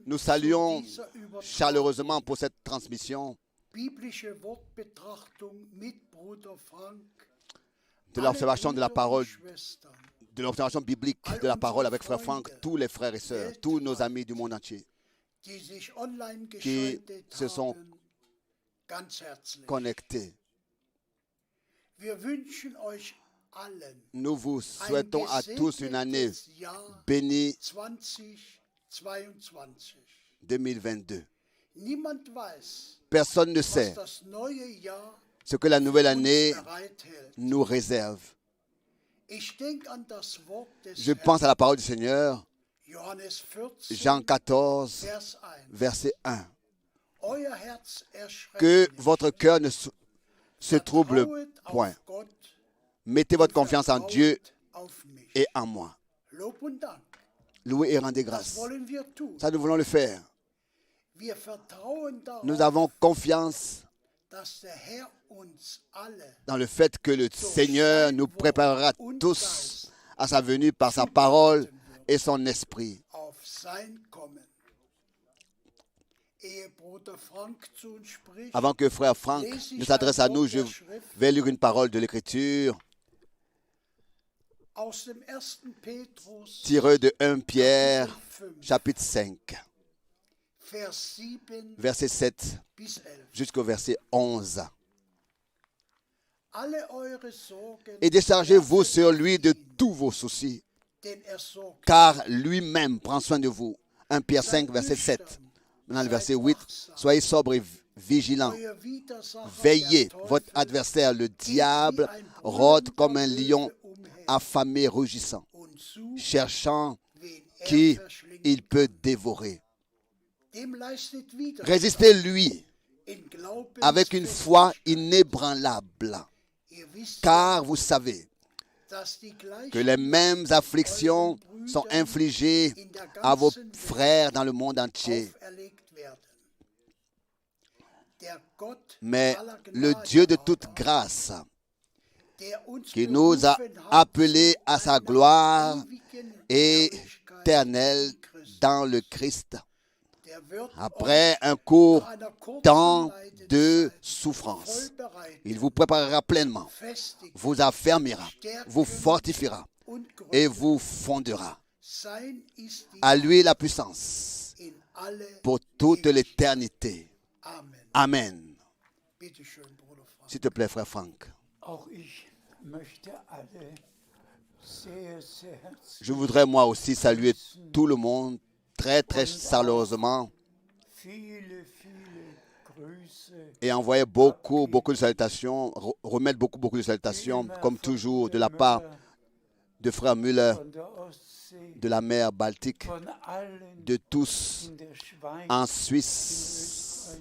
Nous saluons chaleureusement pour cette transmission de l'observation de la parole, de l'observation biblique de la parole avec Frère Franck, tous les frères et sœurs, tous nos amis du monde entier qui se sont connectés. Nous vous souhaitons à tous une année bénie 2022. Personne ne sait ce que la nouvelle année nous réserve. Je pense à la parole du Seigneur, Jean 14, verset 1. Que votre cœur ne se trouble point. Mettez votre confiance en Dieu et en moi. Louez et rendez grâce. Ça, nous voulons le faire. Nous avons confiance dans le fait que le Seigneur nous préparera tous à sa venue par sa parole et son esprit. Avant que Frère Franck ne s'adresse à nous, je vais lire une parole de l'Écriture tirée de 1 Pierre, chapitre 5, verset 7 jusqu'au verset 11. Et déchargez-vous sur lui de tous vos soucis, car lui-même prend soin de vous. 1 Pierre 5, verset 7. Maintenant, le verset 8. Soyez sobres et vigilants. Veillez. Votre adversaire, le diable, rôde comme un lion affamé, rugissant, cherchant qui il peut dévorer. Résistez-lui avec une foi inébranlable, car vous savez que les mêmes afflictions sont infligées à vos frères dans le monde entier. Mais le Dieu de toute grâce, qui nous a appelés à sa gloire éternelle dans le Christ, après un court temps de souffrance, il vous préparera pleinement, vous affermira, vous fortifiera et vous fondera. À lui la puissance pour toute l'éternité. Amen. S'il te plaît, Frère Franck. Je voudrais moi aussi saluer tout le monde très très chaleureusement et envoyer beaucoup de salutations, remettre beaucoup de salutations, comme toujours, de la part de Frère Müller, de la mer Baltique, de tous en Suisse,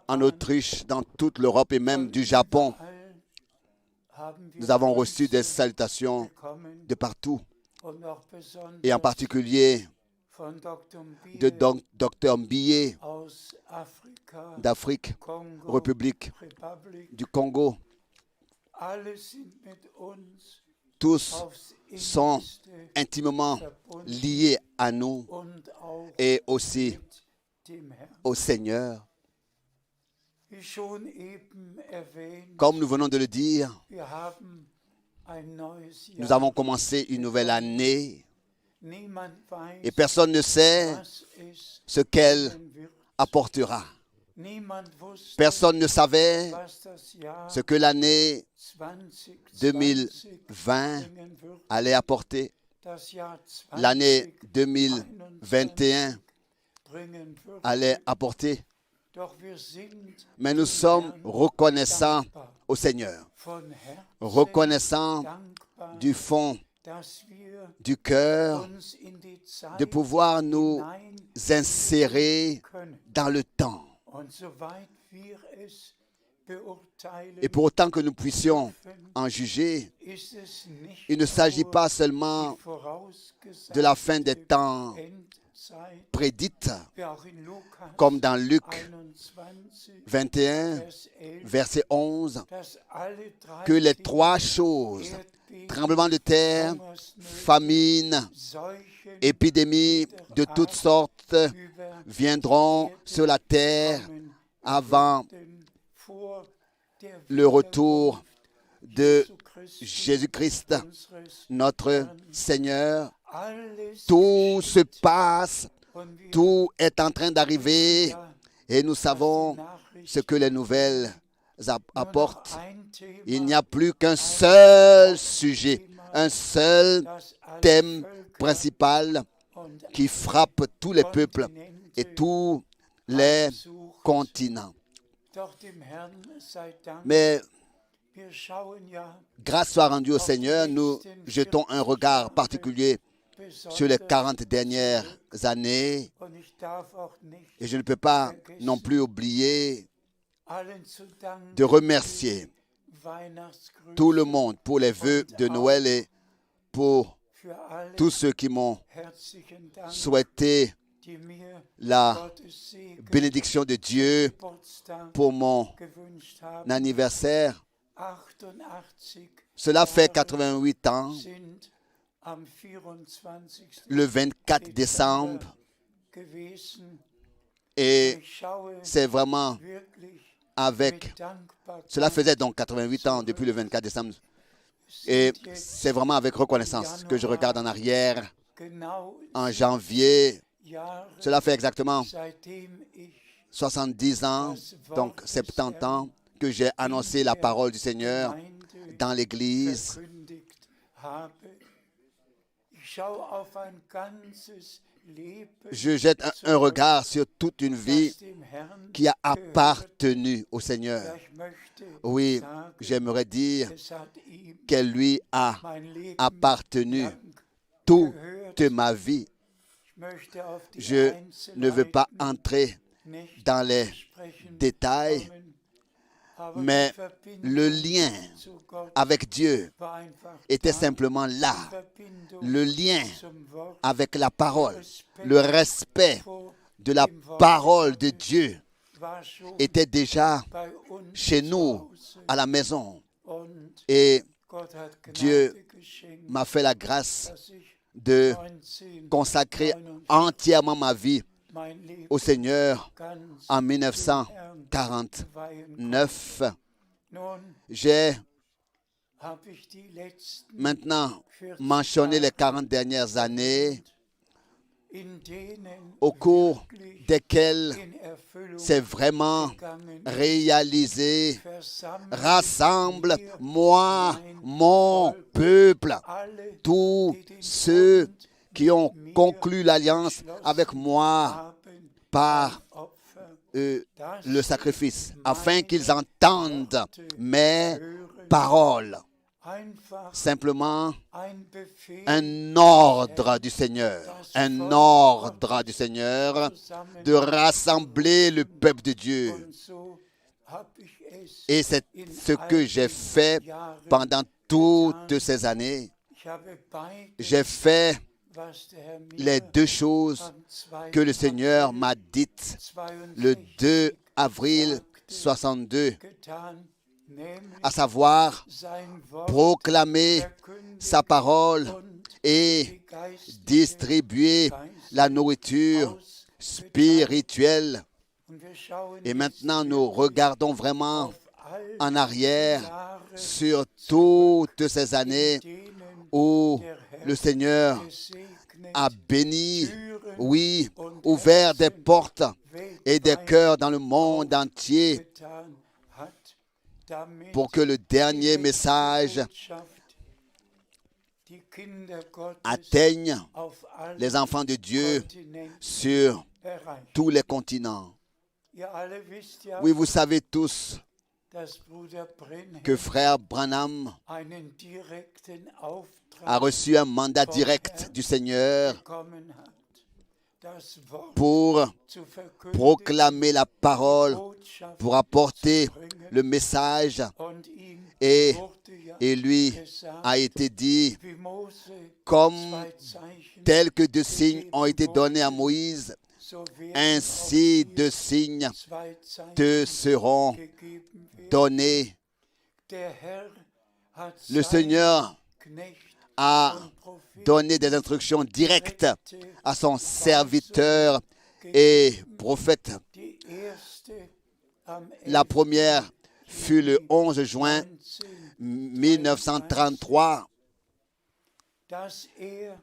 en Autriche, dans toute l'Europe et même du Japon. Nous avons reçu des salutations de partout, et en particulier de Dr Mbiye d'Afrique, République du Congo. Tous sont intimement liés à nous et aussi au Seigneur. Comme nous venons de le dire, nous avons commencé une nouvelle année et personne ne sait ce qu'elle apportera. Personne ne savait ce que l'année 2020 allait apporter. L'année 2021 allait apporter. Mais nous sommes reconnaissants au Seigneur, reconnaissants du fond du cœur de pouvoir nous insérer dans le temps. Et pour autant que nous puissions en juger, il ne s'agit pas seulement de la fin des temps prédite, comme dans Luc 21, verset 11, que les trois choses, tremblement de terre, famine, épidémie de toutes sortes, viendront sur la terre avant le retour de Jésus-Christ, notre Seigneur. Tout se passe, tout est en train d'arriver et nous savons ce que les nouvelles apportent. Il n'y a plus qu'un seul sujet, un seul thème principal qui frappe tous les peuples et tous les continents. Mais grâce soit rendue au Seigneur, nous jetons un regard particulier sur les 40 dernières années et je ne peux pas non plus oublier de remercier tout le monde pour les vœux de Noël et pour tous ceux qui m'ont souhaité la bénédiction de Dieu pour mon anniversaire. Cela fait 88 ans, le 24 décembre, et c'est vraiment cela faisait donc 88 ans depuis le 24 décembre, et c'est vraiment avec reconnaissance que je regarde en arrière, en janvier, cela fait exactement 70 ans, donc 70 ans, que j'ai annoncé la parole du Seigneur dans l'Église. Je jette un regard sur toute une vie qui a appartenu au Seigneur. Oui, j'aimerais dire qu'elle lui a appartenu toute ma vie. Je ne veux pas entrer dans les détails, mais le lien avec Dieu était simplement là. Le lien avec la parole, le respect de la parole de Dieu était déjà chez nous à la maison. Et Dieu m'a fait la grâce de consacrer entièrement ma vie au Seigneur en 1949. J'ai maintenant mentionné les 40 dernières années au cours desquelles c'est vraiment réalisé. Rassemble-moi, mon peuple, tous ceux qui ont conclu l'alliance avec moi par le sacrifice, afin qu'ils entendent mes paroles. Simplement un ordre du Seigneur, de rassembler le peuple de Dieu. Et c'est ce que j'ai fait pendant toutes ces années. J'ai fait les deux choses que le Seigneur m'a dites le 2 avril 62, à savoir proclamer sa parole et distribuer la nourriture spirituelle. Et maintenant, nous regardons vraiment en arrière sur toutes ces années où le Seigneur a béni, oui, ouvert des portes et des cœurs dans le monde entier pour que le dernier message atteigne les enfants de Dieu sur tous les continents. Oui, vous savez tous que frère Branham a reçu un mandat direct du Seigneur pour proclamer la parole, pour apporter le message. Et lui a été dit, comme tels que deux signes ont été donnés à Moïse, ainsi deux signes te seront donnés. Le Seigneur a donné des instructions directes à son serviteur et prophète. La première fut le 11 juin 1933,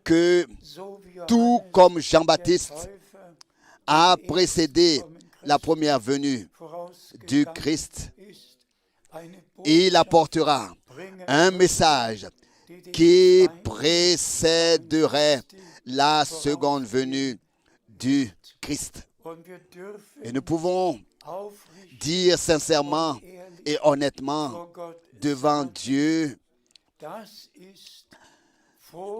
que tout comme Jean-Baptiste a précédé la première venue du Christ, il apportera un message qui précéderait la seconde venue du Christ. Et nous pouvons dire sincèrement et honnêtement devant Dieu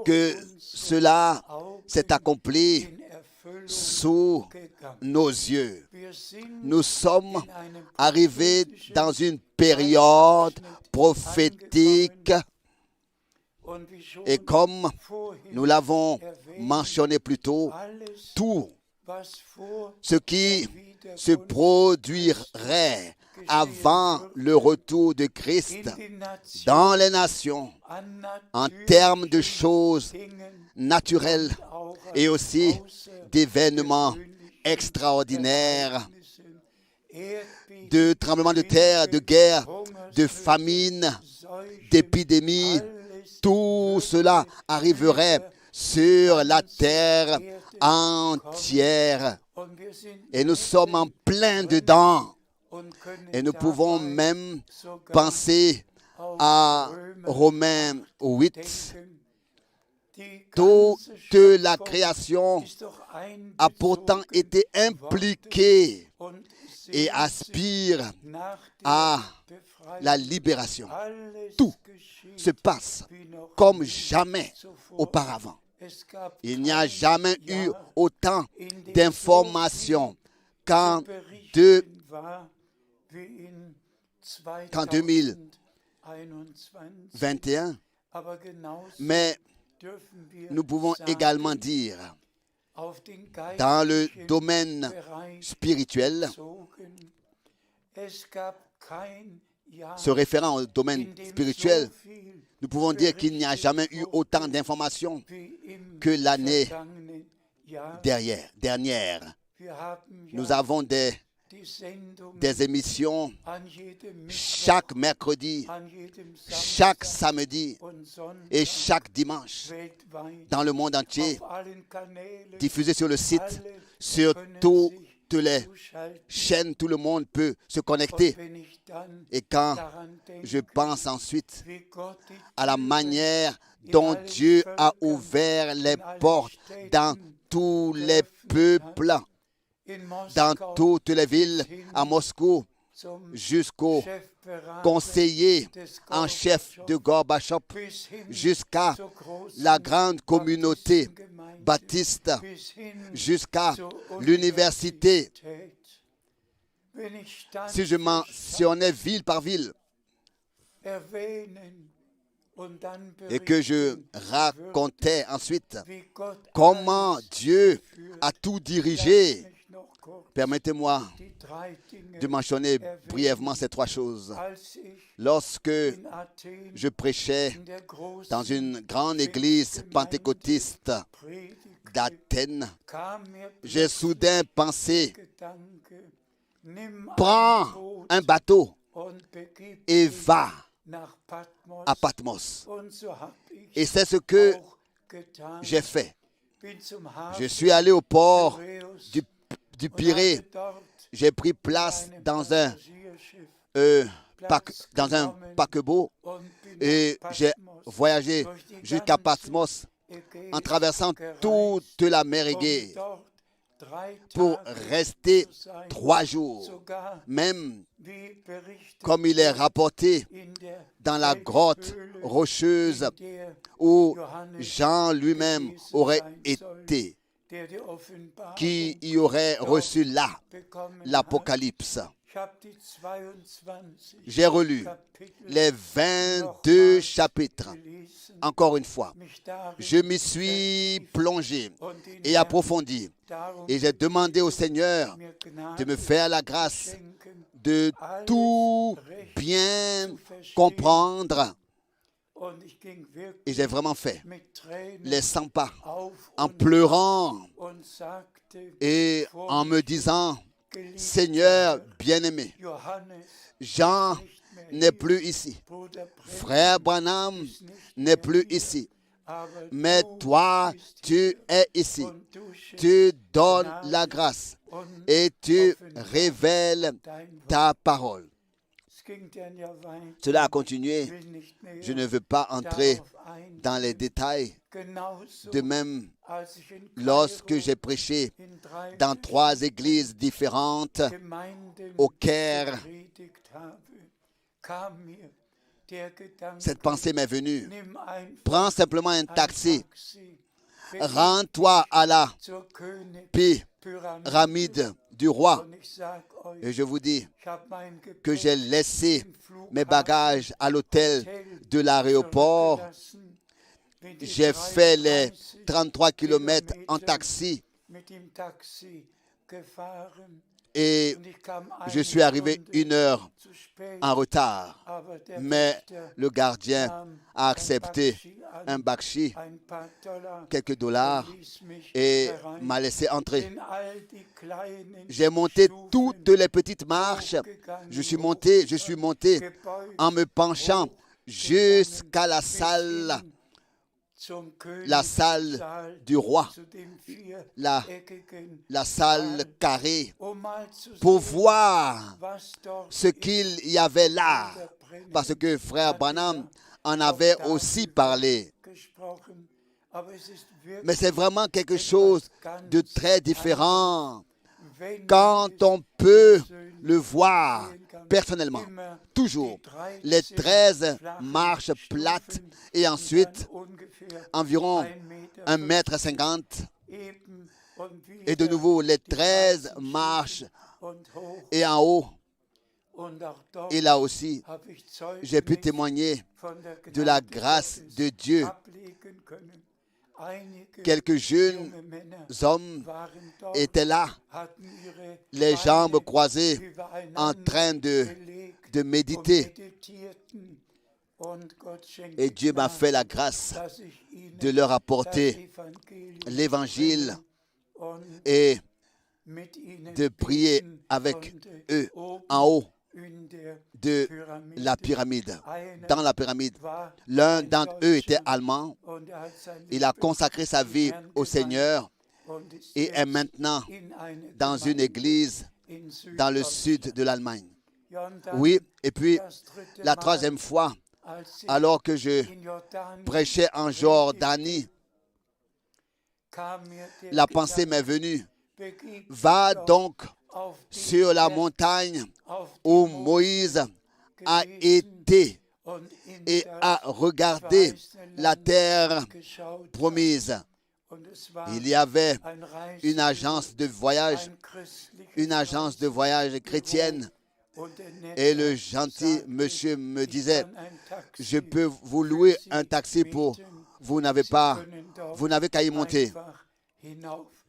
que cela s'est accompli sous nos yeux. Nous sommes arrivés dans une période prophétique et comme nous l'avons mentionné plus tôt, tout ce qui se produirait avant le retour de Christ dans les nations, en termes de choses naturelles et aussi d'événements extraordinaires, de tremblements de terre, de guerre, de famine, d'épidémies, tout cela arriverait sur la terre entière. Et nous sommes en plein dedans. Et nous pouvons même penser à Romains 8. Toute la création a pourtant été impliquée et aspire à la libération. Tout se passe comme jamais auparavant. Il n'y a jamais eu autant d'informations qu'en 2021. Mais nous pouvons également dire, dans le domaine spirituel, se référant au domaine spirituel, nous pouvons dire qu'il n'y a jamais eu autant d'informations que l'année dernière. Nous avons des émissions chaque mercredi, chaque samedi et chaque dimanche dans le monde entier, diffusées sur le site, sur toutes les chaînes, tout le monde peut se connecter. Et quand je pense ensuite à la manière dont Dieu a ouvert les portes dans tous les peuples, dans toutes les villes, à Moscou, jusqu'au conseiller en chef de Gorbatchev, jusqu'à la grande communauté baptiste, jusqu'à l'université. Si je mentionnais ville par ville et que je racontais ensuite comment Dieu a tout dirigé, permettez-moi de mentionner brièvement ces trois choses. Lorsque je prêchais dans une grande église pentecôtiste d'Athènes, j'ai soudain pensé, prends un bateau et va à Patmos. Et c'est ce que j'ai fait. Je suis allé au port du Pirée. J'ai pris place dans un paquebot et j'ai voyagé jusqu'à Patmos en traversant toute la mer Égée pour rester 3 jours. Même comme il est rapporté dans la grotte rocheuse où Jean lui-même aurait été. qui y aurait reçu là l'Apocalypse. J'ai relu les 22 chapitres. Encore une fois, je m'y suis plongé et approfondi. Et j'ai demandé au Seigneur de me faire la grâce de tout bien comprendre. Et j'ai vraiment fait les 100 pas en pleurant et en me disant, Seigneur bien-aimé, Jean n'est plus ici. Frère Branham n'est plus ici. Mais toi, tu es ici. Tu donnes la grâce et tu révèles ta parole. Cela a continué. Je ne veux pas entrer dans les détails. De même, lorsque j'ai prêché dans 3 églises différentes au Caire, cette pensée m'est venue. Prends simplement un taxi. Rends-toi à la pyramide du roi. Et je vous dis que j'ai laissé mes bagages à l'hôtel de l'aéroport. J'ai fait les 33 kilomètres en taxi et je suis arrivé 1 heure en retard. Mais le gardien a accepté un bakshi, quelques dollars, et m'a laissé entrer. J'ai monté toutes les petites marches. Je suis monté en me penchant jusqu'à la salle du roi, la salle carrée, pour voir ce qu'il y avait là, parce que frère Branham en avait aussi parlé. Mais c'est vraiment quelque chose de très différent quand on peut le voir personnellement. Toujours les 13 marches plates et ensuite environ 1,50 m. Et de nouveau les 13 marches et en haut. Et là aussi, j'ai pu témoigner de la grâce de Dieu. Quelques jeunes hommes étaient là, les jambes croisées, en train de méditer. Et Dieu m'a fait la grâce de leur apporter l'Évangile et de prier avec eux en haut de la pyramide, dans la pyramide. L'un d'entre eux était allemand. Il a consacré sa vie au Seigneur et est maintenant dans une église dans le sud de l'Allemagne. Oui, et puis la 3e fois, alors que je prêchais en Jordanie, la pensée m'est venue. Va donc sur la montagne où Moïse a été et a regardé la terre promise. Il y avait une agence de voyage chrétienne. Et le gentil monsieur me disait, je peux vous louer un taxi pour... Vous n'avez qu'à y monter.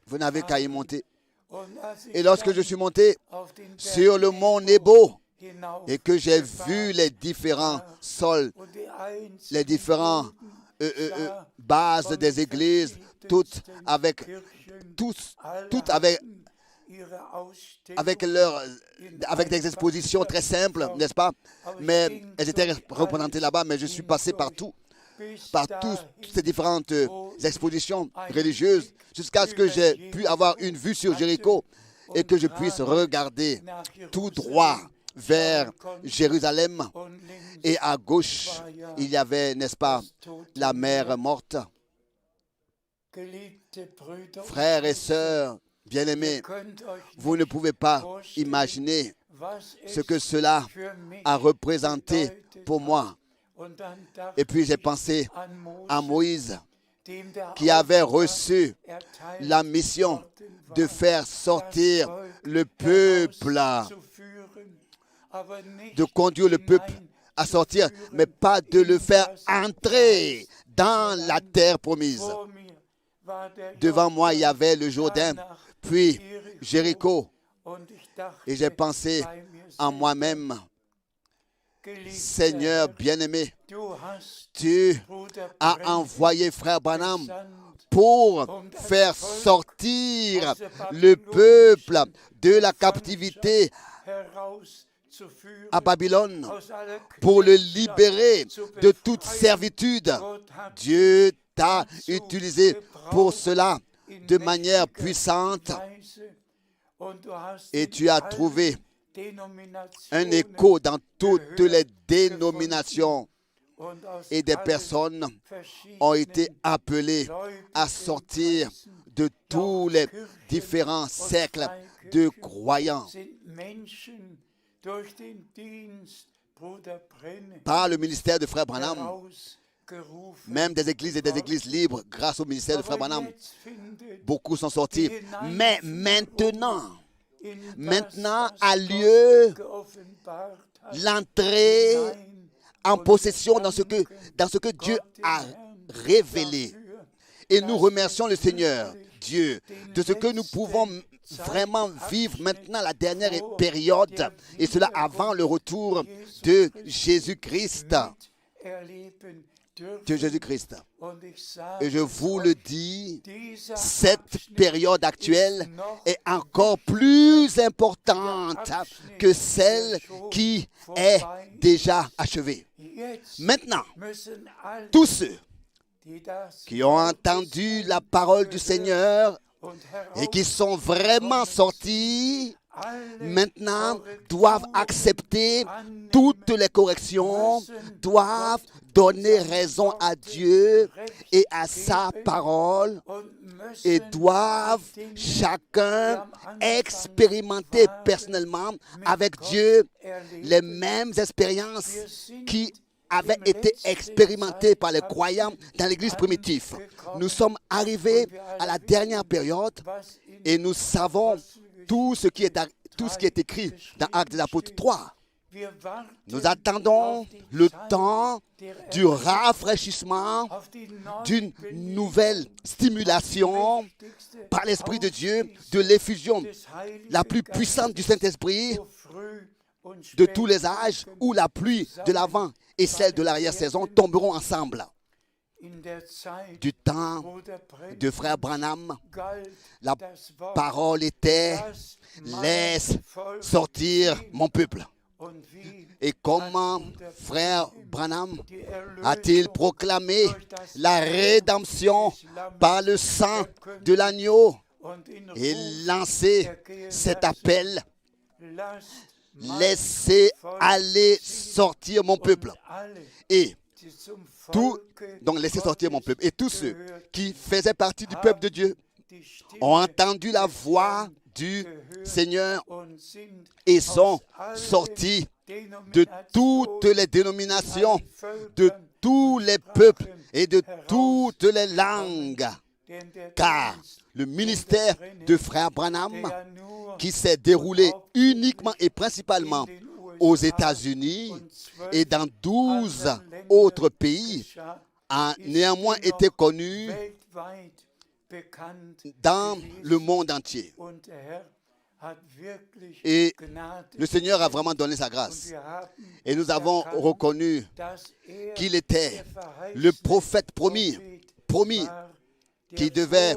Vous n'avez qu'à y monter. Et lorsque je suis monté sur le mont Nebo et que j'ai vu les différents sols, les différentes bases des églises, toutes avec des expositions très simples, n'est-ce pas? Mais elles étaient représentées là-bas, mais je suis passé par toutes ces différentes expositions religieuses jusqu'à ce que j'ai pu avoir une vue sur Jéricho et que je puisse regarder tout droit vers Jérusalem. Et à gauche, il y avait, n'est-ce pas, la mer morte. Frères et sœurs bien-aimés, vous ne pouvez pas imaginer ce que cela a représenté pour moi. Et puis j'ai pensé à Moïse qui avait reçu la mission de faire sortir le peuple, de conduire le peuple à sortir, mais pas de le faire entrer dans la terre promise. Devant moi, il y avait le Jourdain, puis Jéricho. Et j'ai pensé en moi-même, Seigneur bien-aimé, tu as envoyé Frère Branham pour faire sortir le peuple de la captivité à Babylone, pour le libérer de toute servitude. Dieu t'a utilisé pour cela de manière puissante et tu as trouvé un écho dans toutes les dénominations et des personnes ont été appelées à sortir de tous les différents cercles de croyants par le ministère de Frère Branham, même des églises et des églises libres grâce au ministère de Frère Branham. Beaucoup sont sortis. Mais maintenant a lieu l'entrée en possession dans ce que Dieu a révélé. Et nous remercions le Seigneur, Dieu, de ce que nous pouvons vraiment vivre maintenant la dernière période, et cela avant le retour de Jésus-Christ. De Jésus-Christ. Et je vous le dis, cette période actuelle est encore plus importante que celle qui est déjà achevée. Maintenant, tous ceux qui ont entendu la parole du Seigneur et qui sont vraiment sortis, maintenant doivent accepter toutes les corrections, doivent donner raison à Dieu et à sa parole et doivent chacun expérimenter personnellement avec Dieu les mêmes expériences qui avaient été expérimentées par les croyants dans l'Église primitive. Nous sommes arrivés à la dernière période et nous savons tout ce qui est écrit dans Actes des Apôtres 3. Nous attendons le temps du rafraîchissement, d'une nouvelle stimulation par l'Esprit de Dieu, de l'effusion la plus puissante du Saint-Esprit de tous les âges, où la pluie de l'avant et celle de l'arrière-saison tomberont ensemble. Du temps de Frère Branham, la parole était « Laisse sortir mon peuple ». Et comment Frère Branham a-t-il proclamé la rédemption par le sang de l'agneau et lancé cet appel « Laissez aller sortir mon peuple ». Et donc laissez sortir mon peuple. Et tous ceux qui faisaient partie du peuple de Dieu ont entendu la voix du Seigneur et sont sortis de toutes les dénominations, de tous les peuples et de toutes les langues. Car le ministère de Frère Branham, qui s'est déroulé uniquement et principalement aux États-Unis et dans 12 autres pays, a néanmoins été connu dans le monde entier. Et le Seigneur a vraiment donné sa grâce. Et nous avons reconnu qu'il était le prophète promis qui devait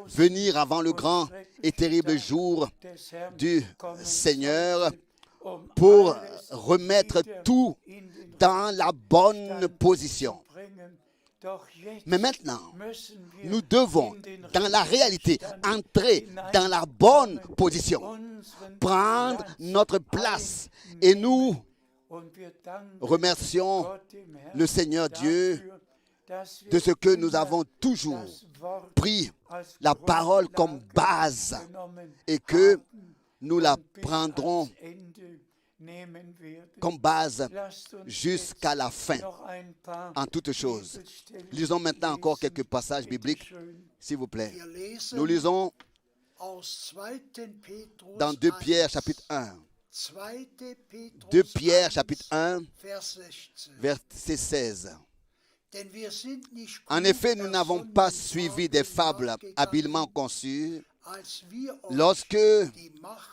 venir avant le grand et terrible jour du Seigneur pour remettre tout dans la bonne position. Mais maintenant, nous devons, dans la réalité, entrer dans la bonne position, prendre notre place. Et nous remercions le Seigneur Dieu de ce que nous avons toujours pris la parole comme base et que nous la prendrons comme base jusqu'à la fin, en toutes choses. Lisons maintenant encore quelques passages bibliques, s'il vous plaît. Nous lisons dans 2 Pierre chapitre 1. 2 Pierre chapitre 1, verset 16. En effet, nous n'avons pas suivi des fables habilement conçues lorsque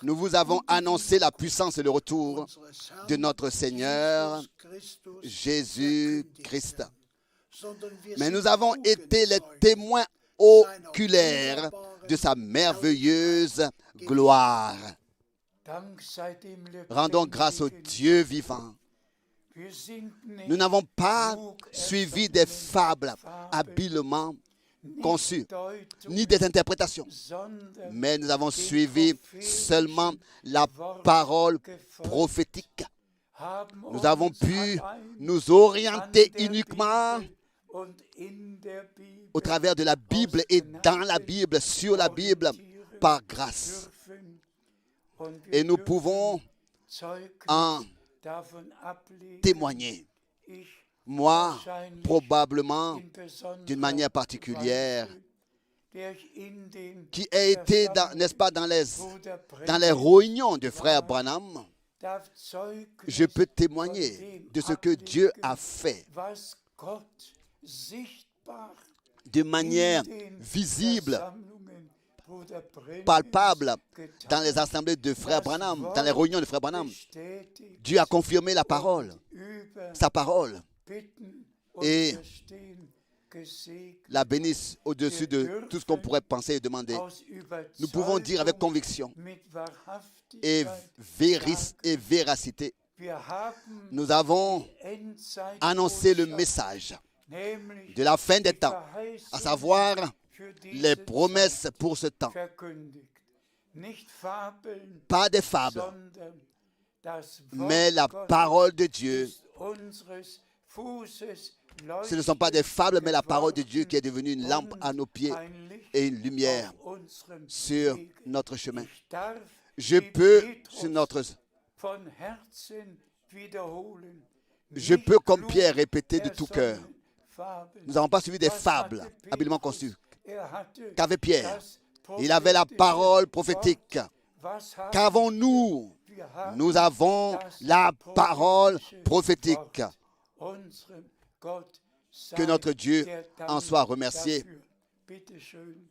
nous vous avons annoncé la puissance et le retour de notre Seigneur Jésus-Christ. Mais nous avons été les témoins oculaires de sa merveilleuse gloire. Rendons grâce au Dieu vivant. Nous n'avons pas suivi des fables habilement conçues, ni des interprétations, mais nous avons suivi seulement la parole prophétique. Nous avons pu nous orienter uniquement au travers de la Bible et dans la Bible, sur la Bible, par grâce. Et nous pouvons en témoigner. Moi, probablement, d'une manière particulière, qui a été, n'est-ce pas, dans les réunions de frère Branham, je peux témoigner de ce que Dieu a fait de manière visible, palpable dans les assemblées de frère Branham, dans les réunions de frère Branham. Dieu a confirmé la parole, sa parole, et la bénisse au-dessus de tout ce qu'on pourrait penser et demander. Nous pouvons dire avec conviction et véracité, nous avons annoncé le message de la fin des temps, à savoir les promesses pour ce temps. Pas des fables, mais la parole de Dieu. Ce ne sont pas des fables, mais la parole de Dieu qui est devenue une lampe à nos pieds et une lumière sur notre chemin. Je peux, comme Pierre, répéter de tout cœur. Nous n'avons pas suivi des fables habilement conçues. Qu'avait Pierre? Il avait la parole prophétique. Qu'avons-nous? Nous avons la parole prophétique. Que notre Dieu en soit remercié.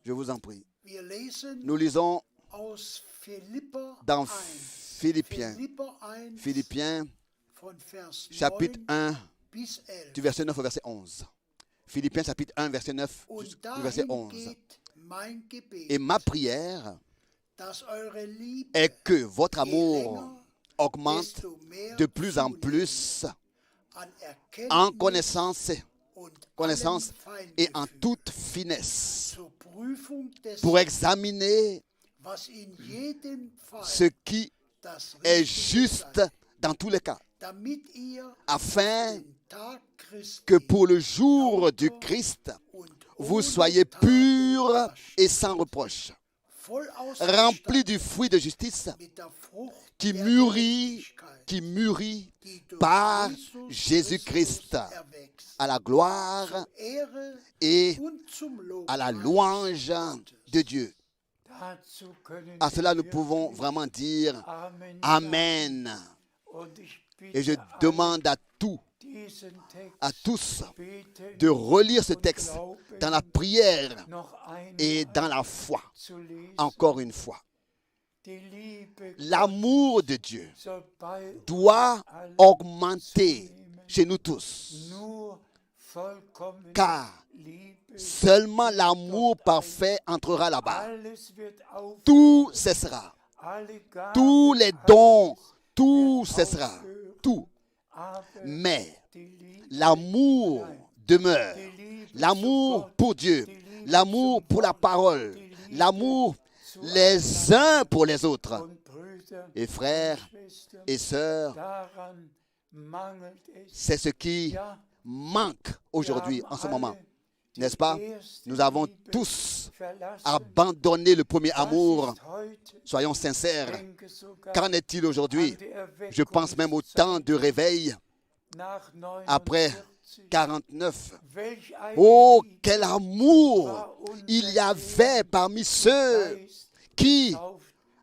Je vous en prie. Nous lisons dans Philippiens, chapitre 1, du verset 9 au verset 11. Philippiens chapitre 1, verset 9 au verset 11. Et ma prière est que votre amour augmente de plus en plus en connaissance et en toute finesse pour examiner ce qui est juste dans tous les cas, afin que pour le jour du Christ, vous soyez purs et sans reproche, remplis du fruit de justice qui mûrit par Jésus-Christ à la gloire et à la louange de Dieu. À cela, nous pouvons vraiment dire Amen. Et je demande à tous de relire ce texte dans la prière et dans la foi. Encore une fois. L'amour de Dieu doit augmenter chez nous tous. Car seulement l'amour parfait entrera là-bas. Tout cessera. Tous les dons, tout cessera. Tout. Mais l'amour demeure. L'amour pour Dieu. L'amour pour la parole. L'amour les uns pour les autres. Et frères et sœurs, c'est ce qui manque aujourd'hui, en ce moment. N'est-ce pas? Nous avons tous abandonné le premier amour. Soyons sincères. Qu'en est-il aujourd'hui? Je pense même au temps de réveil après 49. Oh, quel amour il y avait parmi ceux qui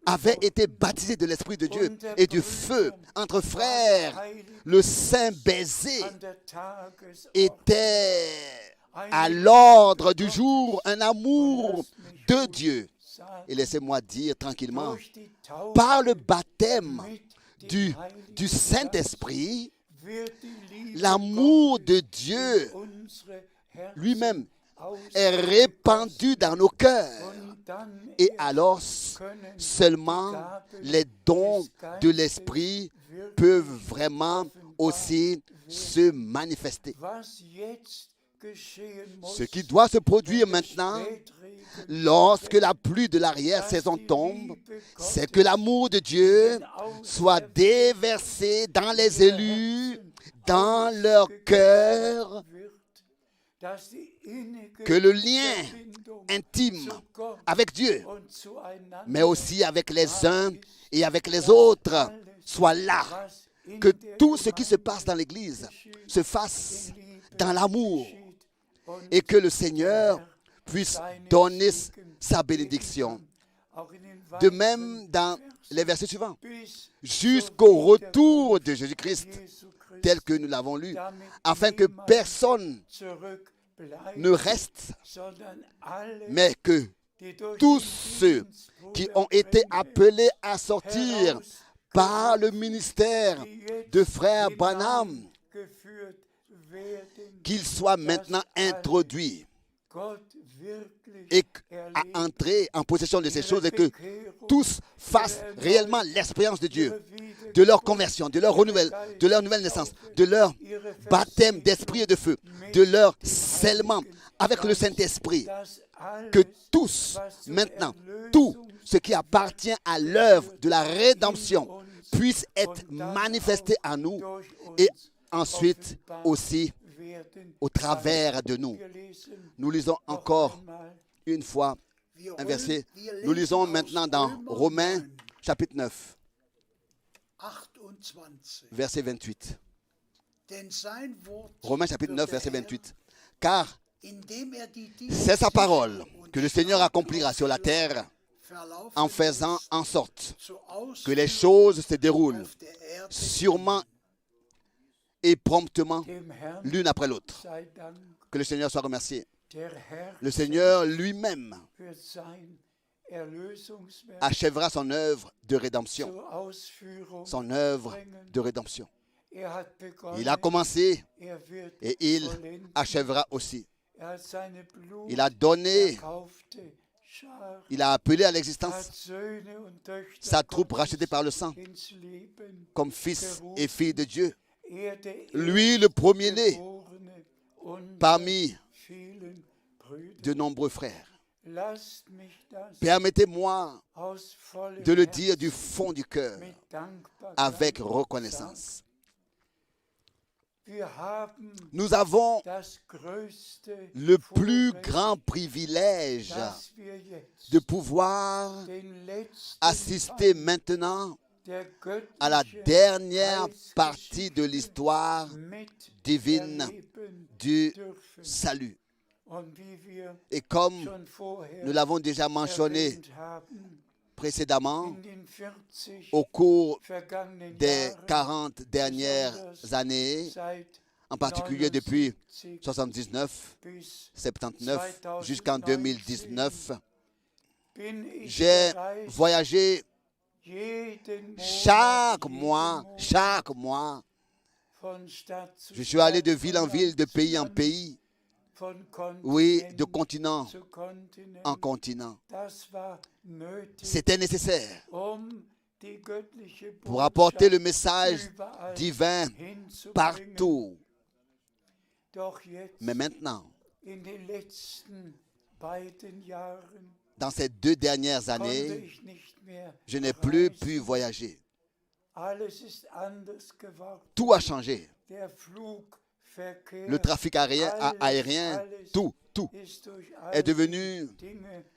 avaient été baptisés de l'Esprit de Dieu et du feu entre frères. Le saint baiser était à l'ordre du jour, un amour de Dieu. Et laissez-moi dire tranquillement, par le baptême du Saint-Esprit, l'amour de Dieu lui-même est répandu dans nos cœurs. Et alors, seulement les dons de l'Esprit peuvent vraiment aussi se manifester. Ce qui doit se produire maintenant, lorsque la pluie de l'arrière-saison tombe, c'est que l'amour de Dieu soit déversé dans les élus, dans leur cœur, que le lien intime avec Dieu, mais aussi avec les uns et avec les autres, soit là. Que tout ce qui se passe dans l'Église se fasse dans l'amour et que le Seigneur puisse donner sa bénédiction. De même, dans les versets suivants, jusqu'au retour de Jésus-Christ, tel que nous l'avons lu, afin que personne ne reste, mais que tous ceux qui ont été appelés à sortir par le ministère de frère Branham, qu'ils soient maintenant introduits et à entrer en possession de ces choses et que tous fassent réellement l'expérience de Dieu, de leur conversion, de leur nouvelle naissance, de leur baptême d'esprit et de feu, de leur scellement avec le Saint-Esprit. Que tous, maintenant, tout ce qui appartient à l'œuvre de la rédemption puisse être manifesté en nous et ensuite aussi au travers de nous. Nous lisons encore une fois un verset. Nous lisons maintenant dans Romains chapitre 9, verset 28. Romains chapitre 9, verset 28. Car c'est sa parole que le Seigneur accomplira sur la terre en faisant en sorte que les choses se déroulent sûrement et promptement l'une après l'autre. Que le Seigneur soit remercié. Le Seigneur lui-même achèvera son œuvre de rédemption. Son œuvre de rédemption. Il a commencé et il achèvera aussi. Il a donné, il a appelé à l'existence sa troupe rachetée par le sang comme fils et fille de Dieu. Lui, le premier-né parmi de nombreux frères. Permettez-moi de le dire du fond du cœur, avec reconnaissance. Nous avons le plus grand privilège de pouvoir assister maintenant à la dernière partie de l'histoire divine du salut. Et comme nous l'avons déjà mentionné précédemment, au cours des 40 dernières années, en particulier depuis 79, 79 jusqu'en 2019, j'ai voyagé chaque mois, je suis allé de ville en ville, de pays en pays, oui, de continent en continent. C'était nécessaire pour apporter le message divin partout. Mais maintenant, dans ces 2 dernières années, je n'ai plus pu voyager. Tout a changé. Le trafic aérien, tout tout est devenu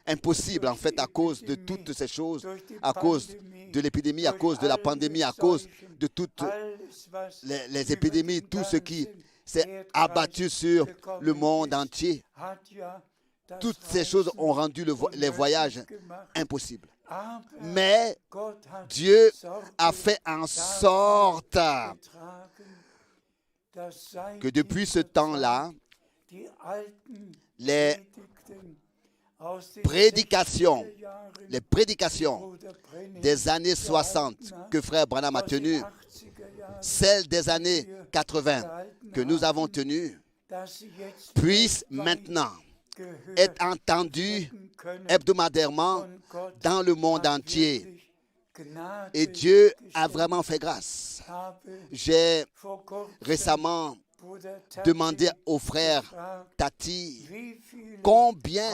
impossible en fait à cause de toutes ces choses, à cause de l'épidémie, à cause de la pandémie, à cause de toutes les épidémies, tout ce qui s'est abattu sur le monde entier. Toutes ces choses ont rendu les voyages impossibles. Mais Dieu a fait en sorte que depuis ce temps-là, les prédications des années 60 que Frère Branham a tenues, celles des années 80 que nous avons tenues, puissent maintenant être entendues hebdomadairement dans le monde entier. Et Dieu a vraiment fait grâce. J'ai récemment demandé au frère Tati combien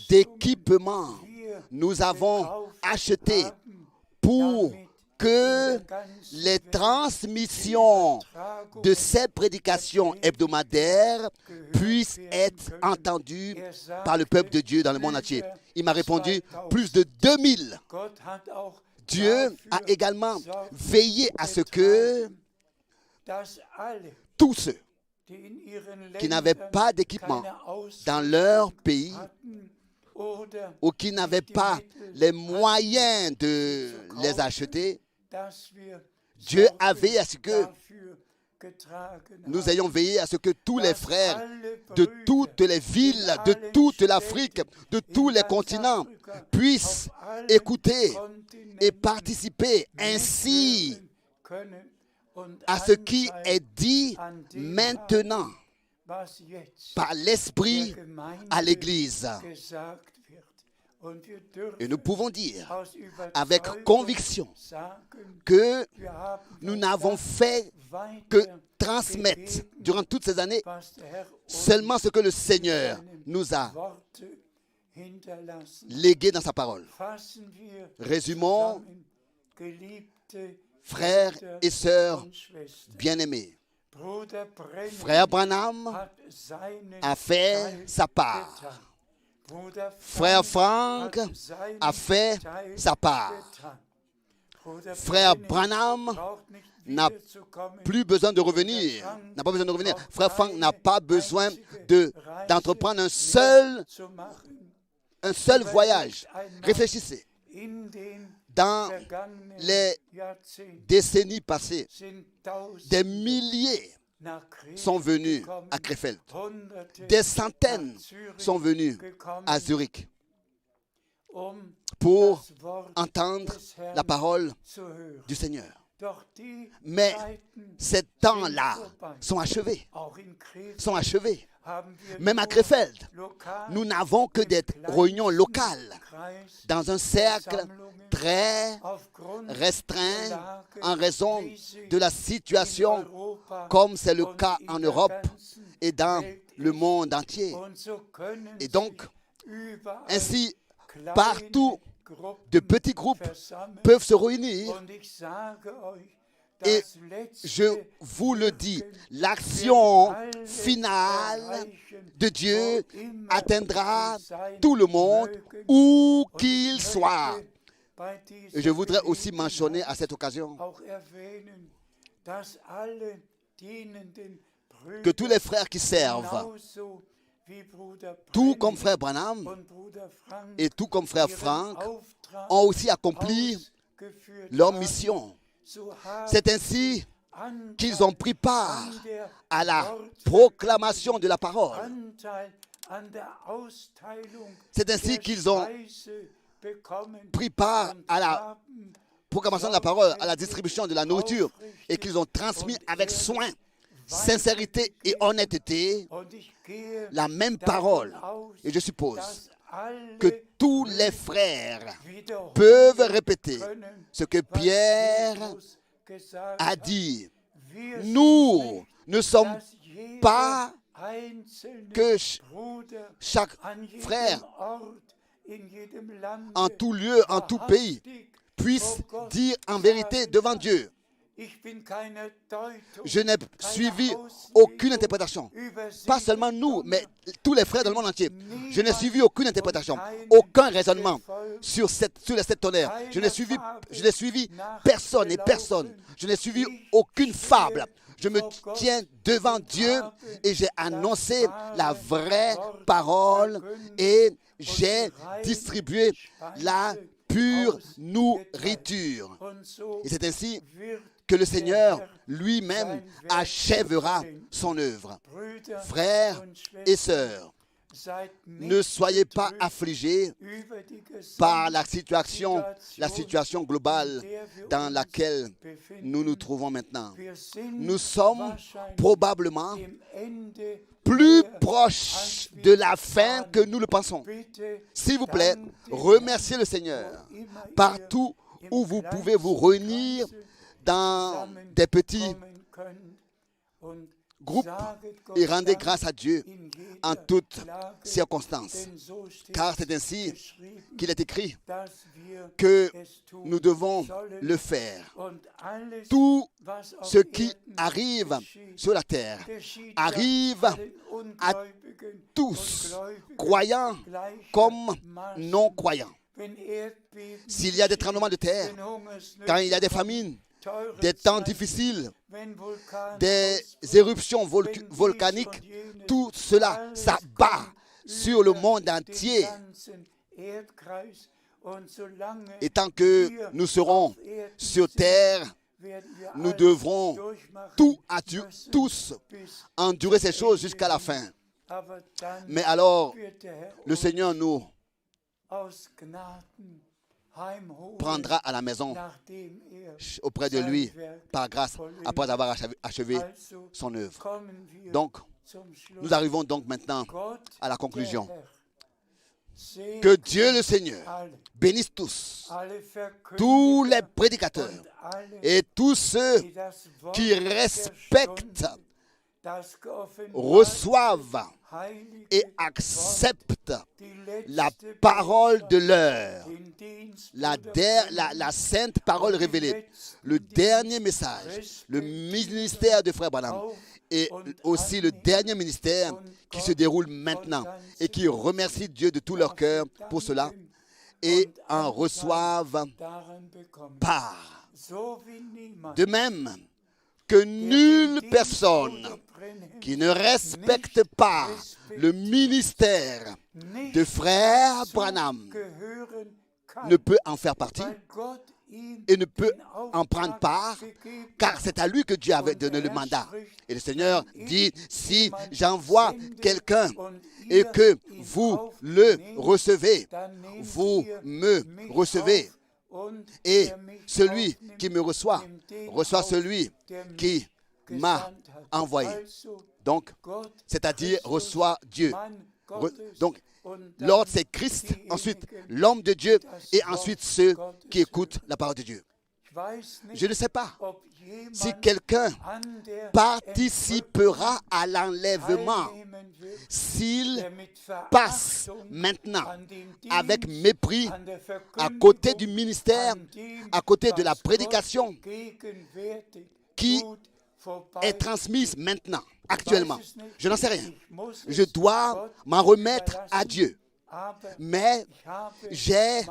d'équipements nous avons achetés pour que les transmissions de ces prédications hebdomadaires puissent être entendues par le peuple de Dieu dans le monde entier. Il m'a répondu plus de 2000. Dieu a également veillé à ce que tous ceux qui n'avaient pas d'équipement dans leur pays ou qui n'avaient pas les moyens de les acheter, Dieu a veillé à ce que nous ayons veillé à ce que tous les frères de toutes les villes, de toute l'Afrique, de tous les continents puissent écouter et participer ainsi à ce qui est dit maintenant par l'Esprit à l'Église. Et nous pouvons dire avec conviction que nous n'avons fait que transmettre durant toutes ces années seulement ce que le Seigneur nous a légué dans sa parole. Résumons, frères et sœurs bien-aimés. Frère Branham a fait sa part. Frère Frank a fait sa part. Frère Branham n'a plus besoin de revenir. Frère Frank n'a pas besoin d'entreprendre un seul voyage. Réfléchissez. Dans les décennies passées, des milliers sont venus à Krefeld. Des centaines sont venus à Zurich pour entendre la parole du Seigneur. Mais ces temps-là sont achevés. Même à Krefeld, nous n'avons que des réunions locales dans un cercle très restreint en raison de la situation comme c'est le cas en Europe et dans le monde entier. Et donc, ainsi, partout, de petits groupes peuvent se réunir. Et je vous le dis, l'action finale de Dieu atteindra tout le monde, où qu'il soit. Et je voudrais aussi mentionner à cette occasion que tous les frères qui servent, tout comme frère Branham et tout comme frère Frank, ont aussi accompli leur mission. C'est ainsi qu'ils ont pris part à la proclamation de la parole. C'est ainsi qu'ils ont pris part à la proclamation de la parole, à la distribution de la nourriture, et qu'ils ont transmis avec soin, sincérité et honnêteté la même parole. Et je suppose que tous les frères peuvent répéter ce que Pierre a dit. Nous ne sommes pas que chaque frère en tout lieu, en tout pays, puisse dire en vérité devant Dieu. Je n'ai suivi aucune interprétation. Pas seulement nous, mais tous les frères dans le monde entier. Je n'ai suivi aucune interprétation, aucun raisonnement sur les sept tonnerres. Je n'ai suivi personne et personne. Je n'ai suivi aucune fable. Je me tiens devant Dieu et j'ai annoncé la vraie parole et j'ai distribué la pure nourriture. Et c'est ainsi que le Seigneur lui-même achèvera son œuvre. Frères et sœurs, ne soyez pas affligés par la situation globale dans laquelle nous nous trouvons maintenant. Nous sommes probablement plus proches de la fin que nous le pensons. S'il vous plaît, remerciez le Seigneur partout où vous pouvez vous réunir dans des petits groupes et rendez grâce à Dieu en toutes circonstances. Car c'est ainsi qu'il est écrit que nous devons le faire. Tout ce qui arrive sur la terre arrive à tous, croyants comme non-croyants. S'il y a des tremblements de terre, quand il y a des famines, des temps difficiles, des éruptions volcaniques, tout cela s'abat sur le monde entier. Et tant que nous serons sur terre, nous devrons tous endurer ces choses jusqu'à la fin. Mais alors, le Seigneur nous prendra à la maison auprès de lui par grâce après avoir achevé son œuvre. Donc, nous arrivons donc maintenant à la conclusion. Que Dieu le Seigneur bénisse tous les prédicateurs et tous ceux qui respectent, reçoivent et acceptent la parole de l'heure, la sainte parole révélée, le dernier message, le ministère de Frère Branham et aussi le dernier ministère qui se déroule maintenant et qui remercie Dieu de tout leur cœur pour cela et en reçoivent part. De même que nulle personne qui ne respecte pas le ministère de Frère Branham ne peut en faire partie et ne peut en prendre part, car c'est à lui que Dieu avait donné le mandat. Et le Seigneur dit, si j'envoie quelqu'un et que vous le recevez, vous me recevez. Et celui qui me reçoit celui qui m'a envoyé. Donc, c'est-à-dire reçoit Dieu. Donc, l'ordre c'est Christ, ensuite l'homme de Dieu et ensuite ceux qui écoutent la parole de Dieu. Je ne sais pas si quelqu'un participera à l'enlèvement s'il passe maintenant avec mépris à côté du ministère, à côté de la prédication qui est transmise maintenant, actuellement. Je n'en sais rien. Je dois m'en remettre à Dieu. Mais j'ai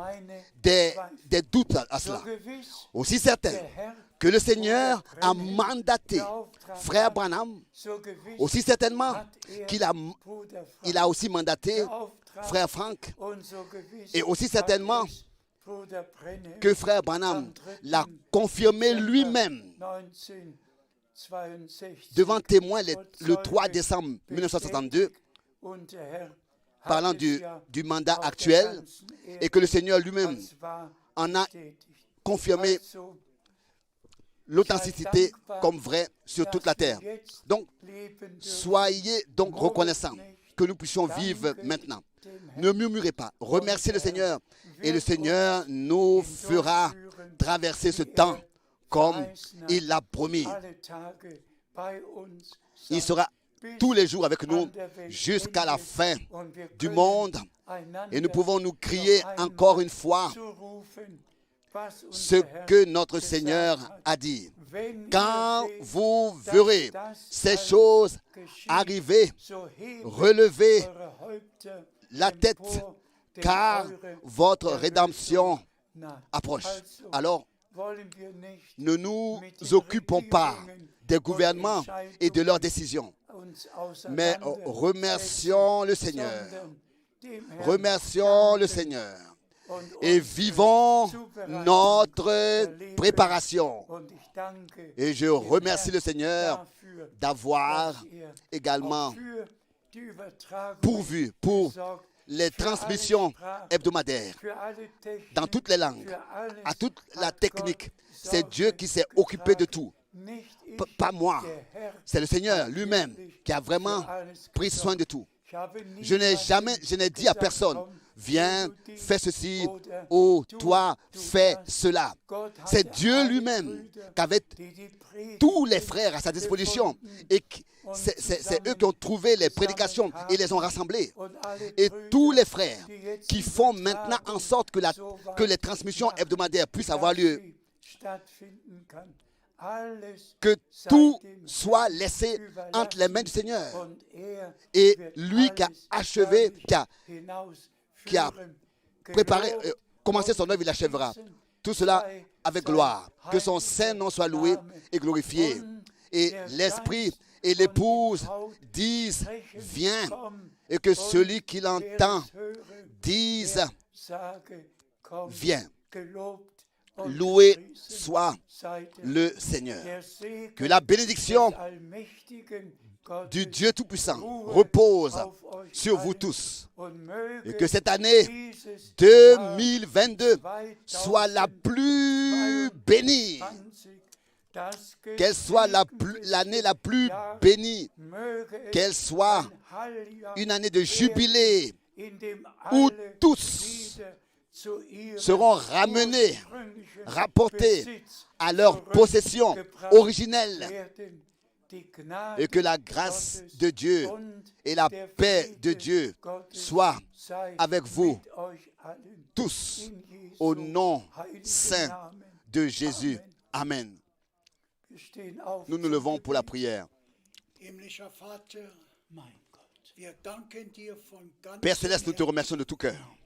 des doutes à cela. Aussi certain que le Seigneur a mandaté Frère Branham, aussi certainement qu'il a aussi mandaté Frère Frank, et aussi certainement que Frère Branham l'a confirmé lui-même devant témoins le 3 décembre 1962, parlant du mandat actuel, et que le Seigneur lui-même en a confirmé l'authenticité comme vraie sur toute la terre. Donc, soyez donc reconnaissants que nous puissions vivre maintenant. Ne murmurez pas, remerciez le Seigneur, et le Seigneur nous fera traverser ce temps comme il l'a promis. Il sera tous les jours avec nous jusqu'à la fin du monde. Et nous pouvons nous crier encore une fois ce que notre Seigneur a dit. Quand vous verrez ces choses arriver, relevez la tête, car votre rédemption approche. Alors, ne nous occupons pas des gouvernements et de leurs décisions, mais remercions le Seigneur. Remercions le Seigneur et vivons notre préparation. Et je remercie le Seigneur d'avoir également pourvu pour les transmissions hebdomadaires dans toutes les langues, à toute la technique. C'est Dieu qui s'est occupé de tout, pas moi. C'est le Seigneur lui-même qui a vraiment pris soin de tout. Je n'ai dit à personne, viens, fais ceci, ou toi, fais cela. C'est Dieu lui-même qui avait tous les frères à sa disposition et c'est eux qui ont trouvé les prédications et les ont rassemblés. Et tous les frères qui font maintenant en sorte que les transmissions hebdomadaires puissent avoir lieu, que tout soit laissé entre les mains du Seigneur. Et lui qui a achevé, qui a préparé, commencé son œuvre, il achèvera. Tout cela avec gloire. Que son saint nom soit loué et glorifié. Et l'Esprit et l'épouse disent, viens. Et que celui qui l'entend dise, viens. Loué soit le Seigneur. Que la bénédiction du Dieu Tout-Puissant repose sur vous tous. Et que cette année 2022 soit la plus bénie. Qu'elle soit l'année la plus bénie. Qu'elle soit une année de jubilé où tous seront ramenés, rapportés à leur possession originelle. Et que la grâce de Dieu et la paix de Dieu soient avec vous tous au nom saint de Jésus. Amen. Nous nous levons pour la prière. Père Céleste, nous te remercions de tout cœur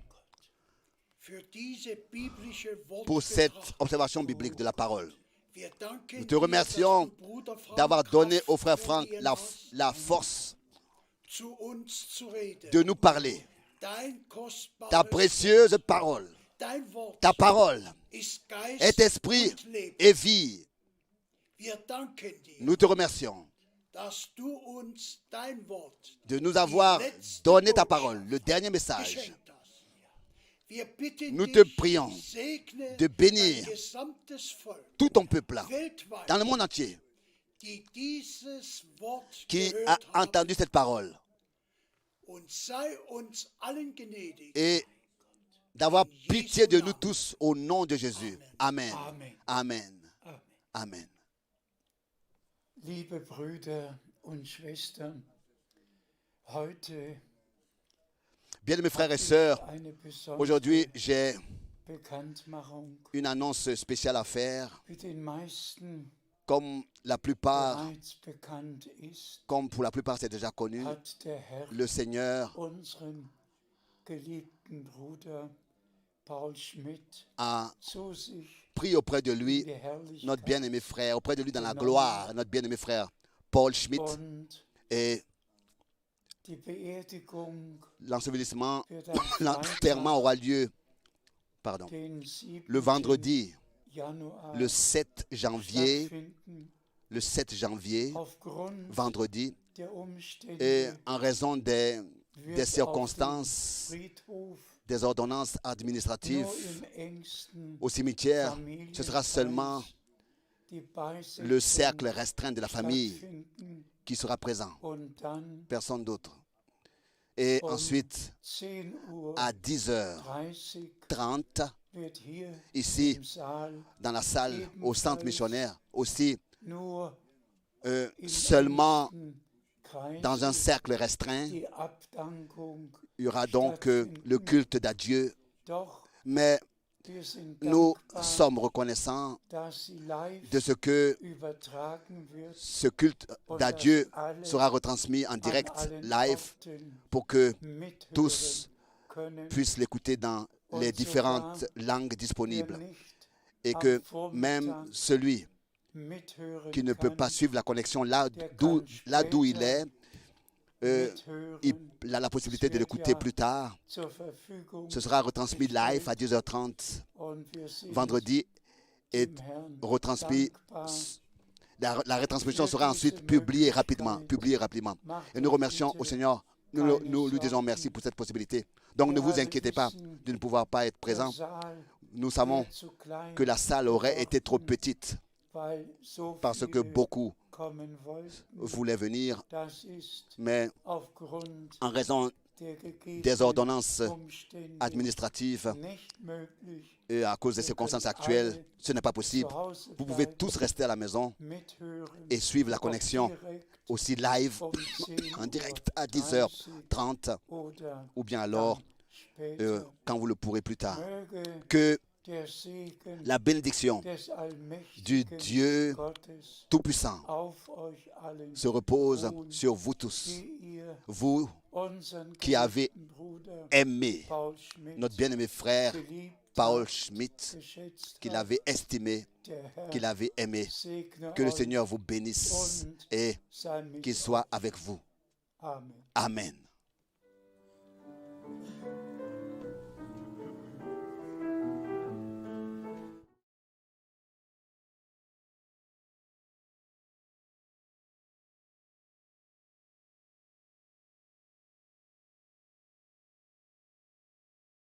pour cette observation biblique de la parole. Nous te remercions d'avoir donné au frère Franck la force de nous parler. Ta précieuse parole, ta parole est esprit et vie. Nous te remercions de nous avoir donné ta parole, le dernier message. Nous te prions de bénir tout ton peuple dans le monde entier qui a entendu cette parole et d'avoir pitié de nous tous au nom de Jésus. Amen. Amen. Amen. Liebe Brüder und Schwestern, heute Bien-aimés frères et sœurs, aujourd'hui j'ai une annonce spéciale à faire. Comme pour la plupart c'est déjà connu, le Seigneur a pris auprès de lui notre bien-aimé frère, auprès de lui dans la gloire, notre bien-aimé frère Paul Schmidt, et l'ensevelissement, l'enterrement aura lieu le vendredi, le 7 janvier, vendredi, et en raison des circonstances, des ordonnances administratives au cimetière, ce sera seulement le cercle restreint de la famille qui sera présent, personne d'autre. Et ensuite, à 10h30, ici, dans la salle, au centre missionnaire, aussi, seulement dans un cercle restreint, il y aura donc le culte d'adieu. Mais Wir sind Nous dankbar, sommes reconnaissants dass sie live de ce que übertragen wird ce culte und d'adieu dass alle sera retransmis en an direct, allen live, Orten pour que mithören tous können puissent l'écouter dans les und différentes sogar langues wer disponibles. nicht Et am que même Vormittag celui mithören qui ne peut kann, pas suivre la connexion là der d'où kann il est, mithören. il a la possibilité de l'écouter plus tard. Zur Verfügung Ce sera retransmis live à 10h30 und wir sind vendredi et dem Herrn retransmis. dankbar. La retransmission sera ensuite publiée rapidement. Et nous remercions au Seigneur. Nous lui disons merci pour cette possibilité. Donc ne vous inquiétez pas de ne pouvoir pas être présent. Nous savons que la salle aurait été trop petite parce que beaucoup voulaient venir, mais en raison des ordonnances administratives et à cause des circonstances actuelles, ce n'est pas possible. Vous pouvez tous rester à la maison et suivre la connexion aussi live, en direct à 10h30 ou bien alors quand vous le pourrez plus tard. Que la bénédiction du Dieu Tout-Puissant se repose sur vous tous. Vous qui avez aimé notre bien-aimé frère Paul Schmidt, qu'il avait estimé, qu'il avait aimé. Que le Seigneur vous bénisse et qu'il soit avec vous. Amen.